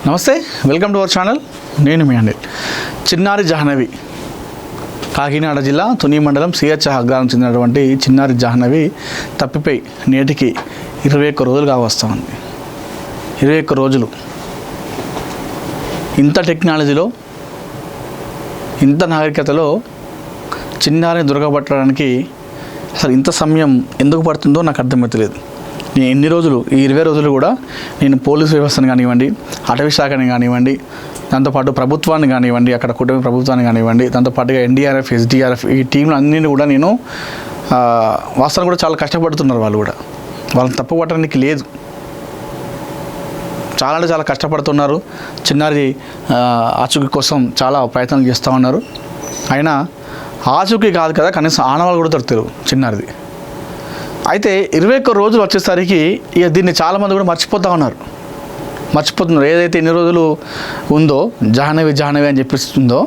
నమస్తే, welcome to our channel. నేను మీ అనిల్. చిన్నారి జాహ్నవి కాకినాడ జిల్లా తుని మండలం సిహెచ్ గ్రామం చెందినటువంటి చిన్నారి జాహ్నవి తప్పిపోయి నేటికి 21 రోజులుగా వస్తుంది. 21 రోజులు. ఇంత టెక్నాలజీలో, ఇంత నాగరికతలో చిన్నారిని దొరకబట్టడానికి అసలు ఇంత సమయం ఎందుకు పడుతుందో నాకు అర్థమవుతలేదు. నేను ఎన్ని రోజులు, ఈ 20 రోజులు కూడా నేను పోలీసు వ్యవస్థను కానివ్వండి, అటవీ శాఖని కానివ్వండి, దాంతోపాటు ప్రభుత్వాన్ని కానివ్వండి, అక్కడ కుటుంబ ప్రభుత్వాన్ని కానివ్వండి, దాంతోపాటుగా ఎన్డీఆర్ఎఫ్, ఎస్డీఆర్ఎఫ్ ఈ టీంలు అన్నింటినీ కూడా నేను వాస్తవం కూడా చాలా కష్టపడుతున్నారు. వాళ్ళు కూడా వాళ్ళని తప్పుపట్టడానికి లేదు. చాలా అంటే చాలా కష్టపడుతున్నారు. చిన్నారి ఆచూకీ కోసం చాలా ప్రయత్నాలు చేస్తూ ఉన్నారు. అయినా ఆచూకీ కాదు కదా, కనీసం ఆనవాళ్ళు కూడా దొరుకుతారు చిన్నారిది. అయితే 21 రోజులు వచ్చేసరికి ఇక దీన్ని చాలామంది కూడా మర్చిపోతున్నారు. ఏదైతే ఎన్ని రోజులు ఉందో జాహ్నవి అని చెప్పిస్తుందో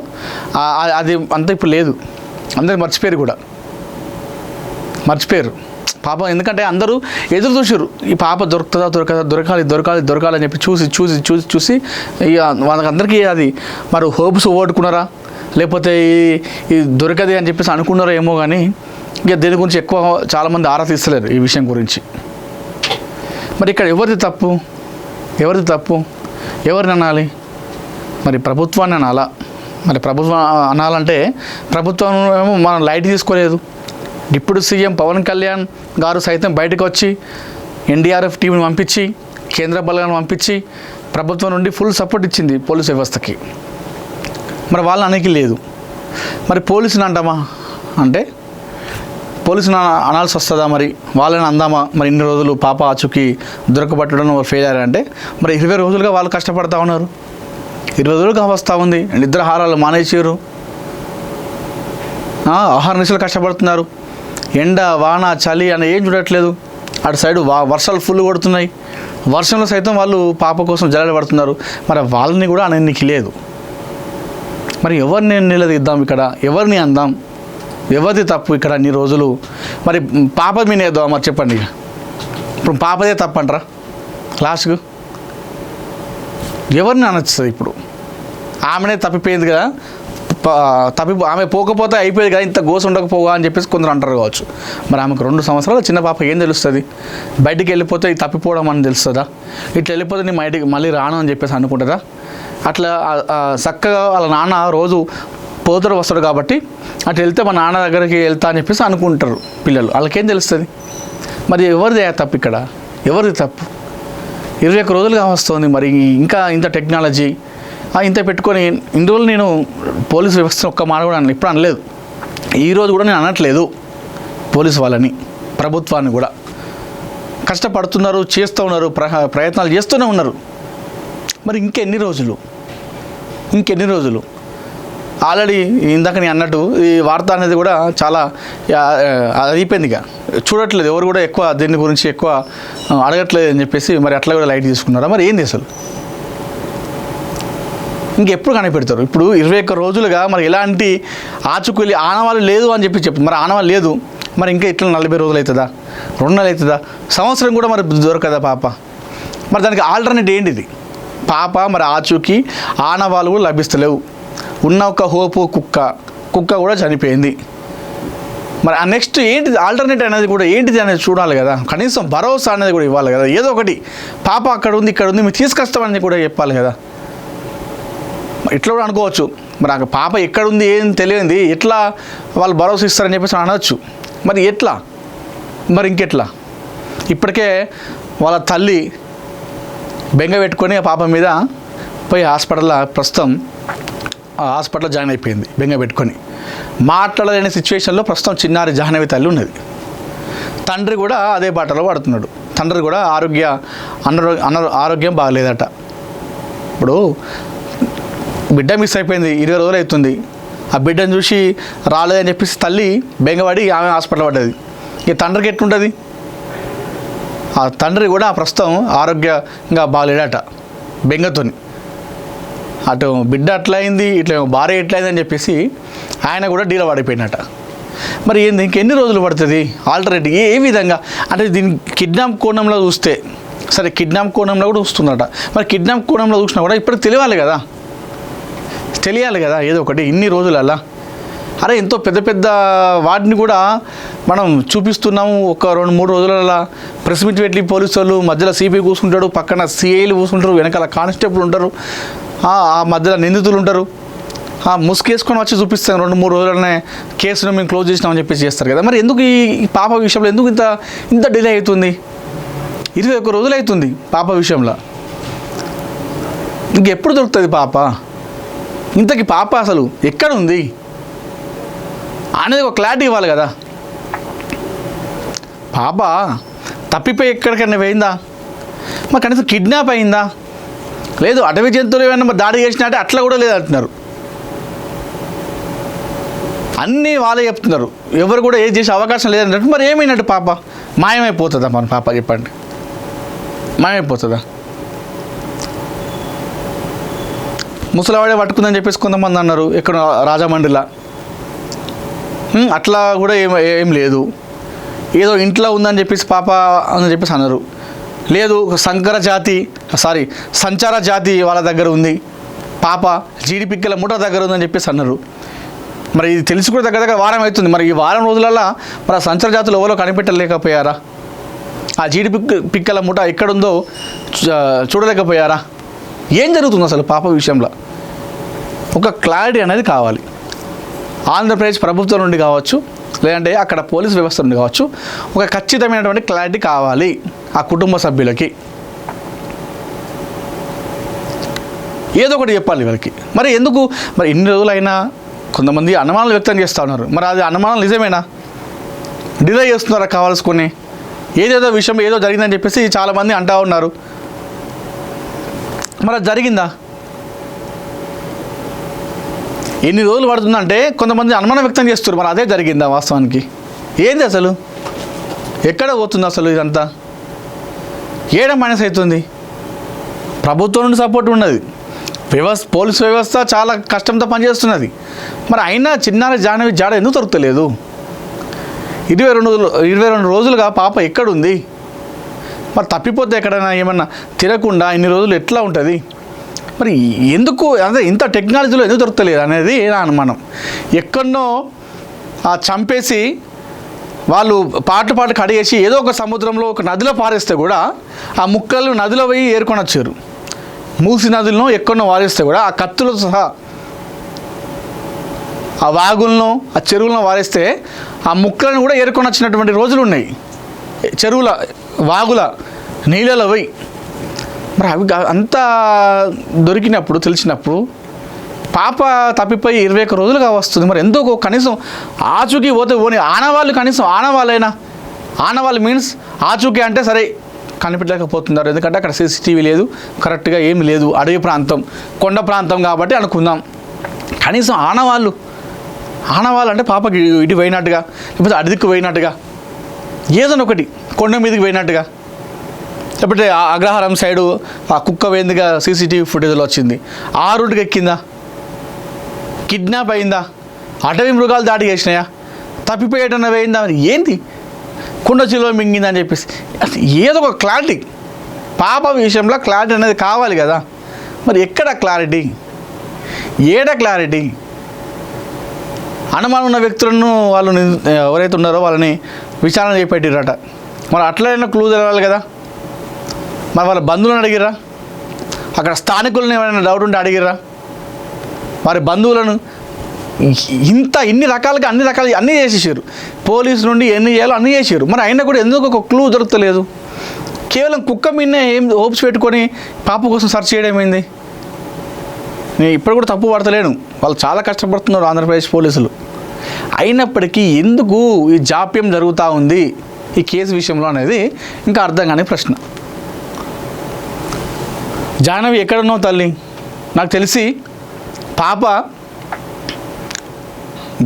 అది అంత ఇప్పుడు లేదు. అందరికి మర్చిపోయారు పాపం. ఎందుకంటే అందరూ ఎదురు చూసారు, ఈ పాప దొరకాలి అని చెప్పి చూసి ఇక వాళ్ళందరికీ అది మరి హోప్స్ ఓడుకున్నారా, లేకపోతే ఈ దొరకది అని చెప్పేసి అనుకున్నారో ఏమో. కానీ ఇక దీని గురించి ఎక్కువ చాలామంది ఆరా తీస్తలేరు ఈ విషయం గురించి. మరి ఇక్కడ ఎవరిది తప్పు, ఎవరిని అనాలి? మరి ప్రభుత్వాన్ని అనాలా? మరి ప్రభుత్వం అనాలంటే ప్రభుత్వం ఏమో మనం లైట్ తీసుకోలేదు. డిప్యూటీ సీఎం పవన్ కళ్యాణ్ గారు సైతం బయటకు వచ్చి ఎన్డీఆర్ఎఫ్ టీంని పంపించి, కేంద్ర బలగాలను పంపించి ప్రభుత్వం నుండి ఫుల్ సపోర్ట్ ఇచ్చింది పోలీసు వ్యవస్థకి. మరి వాళ్ళని అనేది లేదు. మరి పోలీసుని అంటామా అంటే పోలీసుని అనాల్సి వస్తుందా? మరి వాళ్ళని అందామా? మరి ఇన్ని రోజులు పాప ఆచూకీ దొరకబట్టడం ఫెయిల్ అయ్యారంటే మరి 20 రోజులుగా వాళ్ళు కష్టపడతా ఉన్నారు. 20 రోజులుగా వస్తూ ఉంది. నిద్రాహారాలు మానేసారు, ఆహార నిశలు కష్టపడుతున్నారు. ఎండ, వాన, చలి అని ఏం చూడట్లేదు. అటు సైడు వర్షాలు ఫుల్ కొడుతున్నాయి. వర్షంలో సైతం వాళ్ళు పాప కోసం జల్లెడ పడుతున్నారు. మరి వాళ్ళని కూడా అనేది లేదు. మరి ఎవరిని నిలదీద్దాం? ఇక్కడ ఎవరిని అందాం? ఎవరిది తప్పు ఇక్కడ అన్ని రోజులు? మరి పాప మీద వేద్దాం. మరి చెప్పండి, ఇప్పుడు పాపదే తప్పు అంటారా? లాస్ట్కు ఎవరిని అనొచ్చు? ఇప్పుడు ఆమెనే తప్పిపోయింది కదా, ఆమె పోకపోతే అయిపోయేది కదా, ఇంత గోసు ఉండకపోగా అని చెప్పేసి కొందరు అంటారు కావచ్చు. మరి ఆమెకు 2 సంవత్సరాలు చిన్న పాప ఏం తెలుస్తుంది? బయటికి వెళ్ళిపోతే ఇది తప్పిపోవడం అని తెలుస్తుందా? ఇట్లా వెళ్ళిపోతే నేను మళ్ళీ రాను అని చెప్పేసి అనుకుంటుందా? అట్లా చక్కగా వాళ్ళ నాన్న రోజు పోతాడు వస్తాడు కాబట్టి అటు వెళ్తే మా నాన్న దగ్గరికి వెళ్తా అని చెప్పేసి అనుకుంటారు పిల్లలు. వాళ్ళకేం తెలుస్తుంది? మరి ఎవరిది తప్పు ఇక్కడ? ఎవరిది తప్పు? 21 రోజులుగా వస్తుంది. మరి ఇంకా ఇంత టెక్నాలజీ ఇంత పెట్టుకొని ఇన్ని రోజులు నేను పోలీసు వ్యవస్థను ఒక్క మాట కూడా ఇప్పుడు అనలేదు. ఈరోజు కూడా నేను అనట్లేదు. పోలీసు వాళ్ళని, ప్రభుత్వాన్ని కూడా కష్టపడుతున్నారు, చేస్తూ ఉన్నారు, ప్రయత్నాలు చేస్తూనే ఉన్నారు. మరి ఇంకెన్ని రోజులు? ఆల్రెడీ ఇందాక నేను అన్నట్టు ఈ వార్త అనేది కూడా చాలా అయిపోయింది. ఇక చూడట్లేదు ఎవరు కూడా, ఎక్కువ దీని గురించి ఎక్కువ అడగట్లేదు అని చెప్పేసి మరి అట్లా కూడా లైట్ తీసుకున్నారా? మరి ఏంది అసలు? ఇంకెప్పుడు కనిపెడతారు? ఇప్పుడు 21 రోజులుగా మరి ఎలాంటి ఆచూకీ ఆనవాళ్ళు లేదు అని చెప్తుంది. మరి ఆనవాళ్ళు లేదు, మరి ఇంకా ఇట్లా 40 రోజులు అవుతుందా? 2 నెలలు అవుతుందా? సంవత్సరం కూడా మరి దొరకదా పాప? మరి దానికి ఆల్టర్నేట్ ఏంటిది? పాప మరి ఆచూకీ ఆనవాళ్ళు కూడా లభిస్తలేవు. ఉన్న ఒక హోపు కుక్క కూడా చనిపోయింది. మరి ఆ నెక్స్ట్ ఏంటిది ఆల్టర్నేట్ అనేది కూడా ఏంటిది అనేది చూడాలి కదా. కనీసం భరోసా అనేది కూడా ఇవ్వాలి కదా. ఏదో ఒకటి పాప అక్కడ ఉంది, ఇక్కడ ఉంది, మీరు తీసుకొస్తామని కూడా చెప్పాలి కదా. ఇట్లా కూడా అనుకోవచ్చు. మరి ఆ పాప ఎక్కడుంది ఏం తెలియంది ఎట్లా వాళ్ళు భరోసా ఇస్తారని చెప్పేసి అనవచ్చు. మరి ఎట్లా? మరి ఇంకెట్లా? ఇప్పటికే వాళ్ళ తల్లి బెంగ పెట్టుకొని ఆ పాప మీద పోయి హాస్పిటల్లో జాయిన్ అయిపోయింది. బెంగ పెట్టుకొని మాట్లాడలేని సిచ్యువేషన్లో ప్రస్తుతం చిన్నారి జాహ్నవి తల్లి ఉన్నది. తండ్రి కూడా అదే బాటలో పడుతున్నాడు. తండ్రి కూడా ఆరోగ్యం బాగలేదట. ఇప్పుడు బిడ్డ మిస్ అయిపోయింది, 20 రోజులు అవుతుంది. ఆ బిడ్డను చూసి రాలేదని చెప్పేసి తల్లి బెంగపడి ఆమె హాస్పిటల్ పడ్డది. ఇక తండ్రికి ఎట్లుంటుంది? ఆ తండ్రి కూడా ప్రస్తుతం ఆరోగ్యంగా బాగలేడట బెంగతోని. అటు బిడ్డ అట్లయింది, ఇట్లా భార్య ఎట్లయింది అని చెప్పేసి ఆయన కూడా డీల పడిపోయినట. మరి ఇంకెన్ని రోజులు పడుతుంది? ఆల్టర్నేటివ్ ఏ విధంగా అంటే దీన్ని కిడ్నాప్ కోణంలో చూస్తే సరే కిడ్నాప్ కోణంలో కూడా చూస్తుందట. మరి కిడ్నాప్ కోణంలో చూసినా కూడా ఇప్పటికి తెలియాలి కదా ఏదో ఒకటి ఇన్ని రోజులల్లా. అరే ఎంతో పెద్ద పెద్ద వాటిని కూడా మనం చూపిస్తున్నాము. ఒక 2-3 రోజులలో ప్రెస్ మీట్ పెట్టి పోలీసు వాళ్ళు మధ్యలో సిపి కూర్చుంటాడు, పక్కన సిఐలు కూర్చుంటారు, వెనకాల కానిస్టేబుల్ ఉంటారు, ఆ మధ్యలో నిందితులు ఉంటారు. ముసుకేసుకొని వచ్చి చూపిస్తాం 2-3 రోజులనే కేసును మేము క్లోజ్ చేసినామని చెప్పేసి చేస్తారు కదా. మరి ఎందుకు ఈ పాప విషయంలో ఎందుకు ఇంత డిలే అవుతుంది? 21 రోజులు అవుతుంది పాప విషయంలో. ఇంకెప్పుడు దొరుకుతుంది పాప? ఇంతకీ పాప అసలు ఎక్కడ ఉంది అనేది ఒక క్లారిటీ ఇవ్వాలి కదా. పాప తప్పిపోయి ఎక్కడికైనా పోయిందా? మరి కనీసం కిడ్నాప్ అయిందా? లేదు అటవీ జంతువులు ఏమైనా దాడి చేసినట్టే అట్లా కూడా లేదు అంటున్నారు. అన్నీ వాళ్ళే చెప్తున్నారు, ఎవరు కూడా ఏది చేసే అవకాశం లేదన్నట్టు. మరి ఏమైనట్టు? పాప మాయమైపోతుందా? మన పాప చెప్పండి, మాయమైపోతుందా? ముసలివాడే పట్టుకుందని చెప్పేసి కొంతమంది అన్నారు ఇక్కడ రాజమండ్రిలో. అట్లా కూడా ఏం లేదు. ఏదో ఇంట్లో ఉందని చెప్పేసి పాప అని చెప్పేసి అన్నారు. లేదు సంచార జాతి వాళ్ళ దగ్గర ఉంది పాప, జీడి పిక్కల ముఠ దగ్గర ఉందని చెప్పేసి అన్నారు. మరి ఇది తెలిసి కూడా దగ్గర వారం అవుతుంది. మరి ఈ వారం రోజులలో మరి ఆ సంచార జాతులు ఎవరో కనిపెట్టలేకపోయారా? ఆ జీడి పిక్కల ముఠ ఎక్కడుందో చూడలేకపోయారా? ఏం జరుగుతుంది అసలు పాప విషయంలో? ఒక క్లారిటీ అనేది కావాలి. ఆంధ్రప్రదేశ్ ప్రభుత్వం నుండి కావచ్చు, లేదంటే అక్కడ పోలీస్ వ్యవస్థ నుండి కావచ్చు, ఒక ఖచ్చితమైనటువంటి క్లారిటీ కావాలి ఆ కుటుంబ సభ్యులకి. ఏదో ఒకటి చెప్పాలి వీళ్ళకి. మరి ఎందుకు మరి ఇన్ని రోజులైనా కొంతమంది అనుమానాలు వ్యక్తం చేస్తూ ఉన్నారు. మరి అది అనుమానాలు నిజమేనా? డిలే చేస్తున్నారా కావాల్సుకొని? ఏదేదో విషయం ఏదో జరిగిందని చెప్పేసి చాలామంది అంటూ ఉన్నారు. మరి అది జరిగిందా? ఎన్ని రోజులు పడుతుందంటే కొంతమంది అనుమానం వ్యక్తం చేస్తారు. మరి అదే జరిగిందా వాస్తవానికి? ఏంది అసలు? ఎక్కడ పోతుంది అసలు ఇదంతా? ఏడం మైనస్ అవుతుంది. ప్రభుత్వం నుండి సపోర్ట్ ఉన్నది, పోలీస్ వ్యవస్థ చాలా కష్టంతో పనిచేస్తున్నది. మరి అయినా చిన్నారి జాడ ఎందుకు దొరకలేదు? 22 రోజులుగా పాప ఎక్కడుంది? మరి తప్పిపోతే ఎక్కడైనా ఏమన్నా తిరగకుండా ఇన్ని రోజులు ఎట్లా ఉంటుంది? మరి ఎందుకు అదే ఇంత టెక్నాలజీలో ఎందుకు దొరకలేదు అనేది నా అనుమానం. ఎక్కడనో చంపేసి వాళ్ళు పాటు కడిగేసి ఏదో ఒక సముద్రంలో ఒక నదిలో పారేస్తే కూడా ఆ ముక్కలు నదిలో పోయి ఏరుకొని వచ్చారు. మూసి నదులను ఎక్కడనో వారేస్తే కూడా ఆ కత్తులతో సహా ఆ వాగులను ఆ చెరువులను వారేస్తే ఆ ముక్కలను కూడా ఏరుకొని వచ్చినటువంటి రోజులు ఉన్నాయి. చెరువుల వాగుల నీళ్ళలో పోయి మరి అవి అంతా దొరికినప్పుడు తెలిసినప్పుడు పాప తప్పిపోయి 21 రోజులుగా వస్తుంది. మరి ఎందుకు కనీసం ఆచూకీ పోతే పోనీ ఆనవాళ్ళు, కనీసం ఆనవాళ్ళు మీన్స్ ఆచూకీ అంటే సరే కనిపెట్టలేకపోతున్నారు. ఎందుకంటే అక్కడ CCTV లేదు, కరెక్ట్గా ఏమి లేదు, అడవి ప్రాంతం, కొండ ప్రాంతం కాబట్టి అనుకుందాం. కనీసం ఆనవాళ్ళు అంటే పాపకి ఇటు పోయినట్టుగా, లేకపోతే అడిదిక్కు పోయినట్టుగా, ఏదైనా ఒకటి కొండ మీదకి పోయినట్టుగా, లేకపోతే అగ్రహారం సైడు ఆ కుక్క వేందిగా CCTV ఫుటేజ్లో వచ్చింది. ఆ రూట్కి ఎక్కిందా? కిడ్నాప్ అయిందా? అటవీ మృగాలు దాడి చేసినాయా? తప్పిపోయేటన్నా పోయిందా? మరి ఏంటి? కుండ చిలువ మింగిందని చెప్పేసి ఏదో ఒక క్లారిటీ, పాప విషయంలో క్లారిటీ అనేది కావాలి కదా. మరి ఎక్కడ క్లారిటీ? ఏడ క్లారిటీ? అనుమానం ఉన్న వ్యక్తులను వాళ్ళు ఎవరైతే ఉన్నారో వాళ్ళని విచారణ చేపెట్టిరట. మరి అట్లయినా క్లూ తెలవాలి కదా. మరి వాళ్ళ బంధువులను అడిగిర్రా? అక్కడ స్థానికులను ఏమైనా డౌట్ ఉంటే అడిగిర్రా? వారి బంధువులను ఇన్ని రకాలుగా అన్నీ చేసేసారు. పోలీసు నుండి ఎన్ని చేయాలో అన్నీ చేసారు. మరి అయినా కూడా ఎందుకు ఒక క్లూ దొరకలేదు? కేవలం కుక్క మీదనే ఏం హోప్స్ పెట్టుకొని పాప కోసం సెర్చ్ చేయడం ఏంది? నేను ఇప్పుడు కూడా తప్పు పడతలేను, వాళ్ళు చాలా కష్టపడుతున్నారు ఆంధ్రప్రదేశ్ పోలీసులు. అయినప్పటికీ ఎందుకు ఈ జాప్యం జరుగుతూ ఉంది ఈ కేసు విషయంలో అనేది ఇంకా అర్థం కాని ప్రశ్న. జాహ్నవి ఎక్కడున్నావు తల్లి? నాకు తెలిసి పాప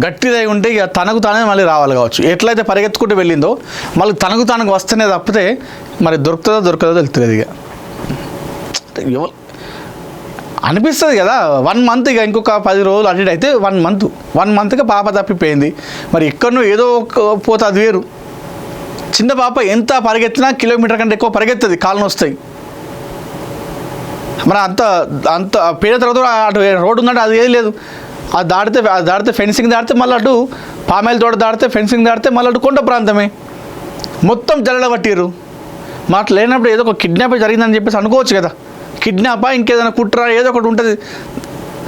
గట్టిదై ఉంటే ఇక తనకు తానే మళ్ళీ రావాలి కావచ్చు. ఎట్లయితే పరిగెత్తుకుంటూ వెళ్ళిందో మళ్ళీ తనకు వస్తేనే తప్పితే మరి దొరకదో తెలుస్తుంది. ఇక అనిపిస్తుంది కదా 1 మంత్, ఇక ఇంకొక 10 రోజులు అటు అయితే 1 మంత్గా పాప తప్పిపోయింది. మరి ఎక్కడనో ఏదో పోతే అది వేరు, చిన్న పాప ఎంత పరిగెత్తినా కిలోమీటర్ కంటే ఎక్కువ పరిగెత్తది, కాళ్ళు వస్తాయి. మరి అంత అంత పేద తర్వాత అటు రోడ్డు ఉందంటే అది ఏది లేదు. అది దాడితే ఫెన్సింగ్ దాడితే మళ్ళీ అటు పామాయిల్ తోట దాడితే ఫెన్సింగ్ దాడితే మళ్ళీ అటు కొండ ప్రాంతమే మొత్తం జల్లెడ పట్టిర్రు. మాట లేనప్పుడు ఏదో ఒక కిడ్నాప్ జరిగిందని చెప్పేసి అనుకోవచ్చు కదా. కిడ్నాపా ఇంకేదైనా కుట్రా ఏదో ఒకటి ఉంటుంది,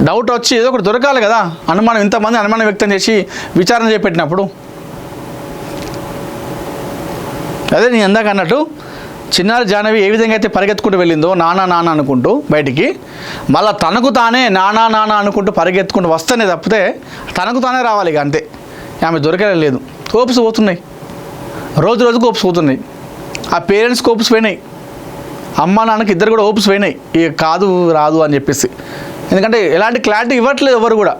డౌట్ వచ్చి ఏదో ఒకటి దొరకాలి కదా. అనుమానం ఇంతమంది అనుమానం వ్యక్తం చేసి విచారణ చేపట్టినప్పుడు అదే నేను ఇందాక అన్నట్టు చిన్నారి జాహ్నవి ఏ విధంగా అయితే పరిగెత్తుకుంటూ వెళ్ళిందో నానా నాన్న అనుకుంటూ బయటికి, మళ్ళీ తనకు తానే నానా నాన్న అనుకుంటూ పరిగెత్తుకుంటూ వస్తేనే తప్పితే తనకు తానే రావాలి. ఇక అంతే, ఆమె దొరకలేదు. హోప్స్ పోతున్నాయి, రోజు రోజుకు హోప్స్ పోతున్నాయి. ఆ పేరెంట్స్కి హోప్స్ పోయినాయి, అమ్మ నాన్నకి ఇద్దరు కూడా హోప్స్ పోయినాయి. ఇక కాదు రాదు అని చెప్పేసి. ఎందుకంటే ఎలాంటి క్లారిటీ ఇవ్వట్లేదు ఎవరు కూడా.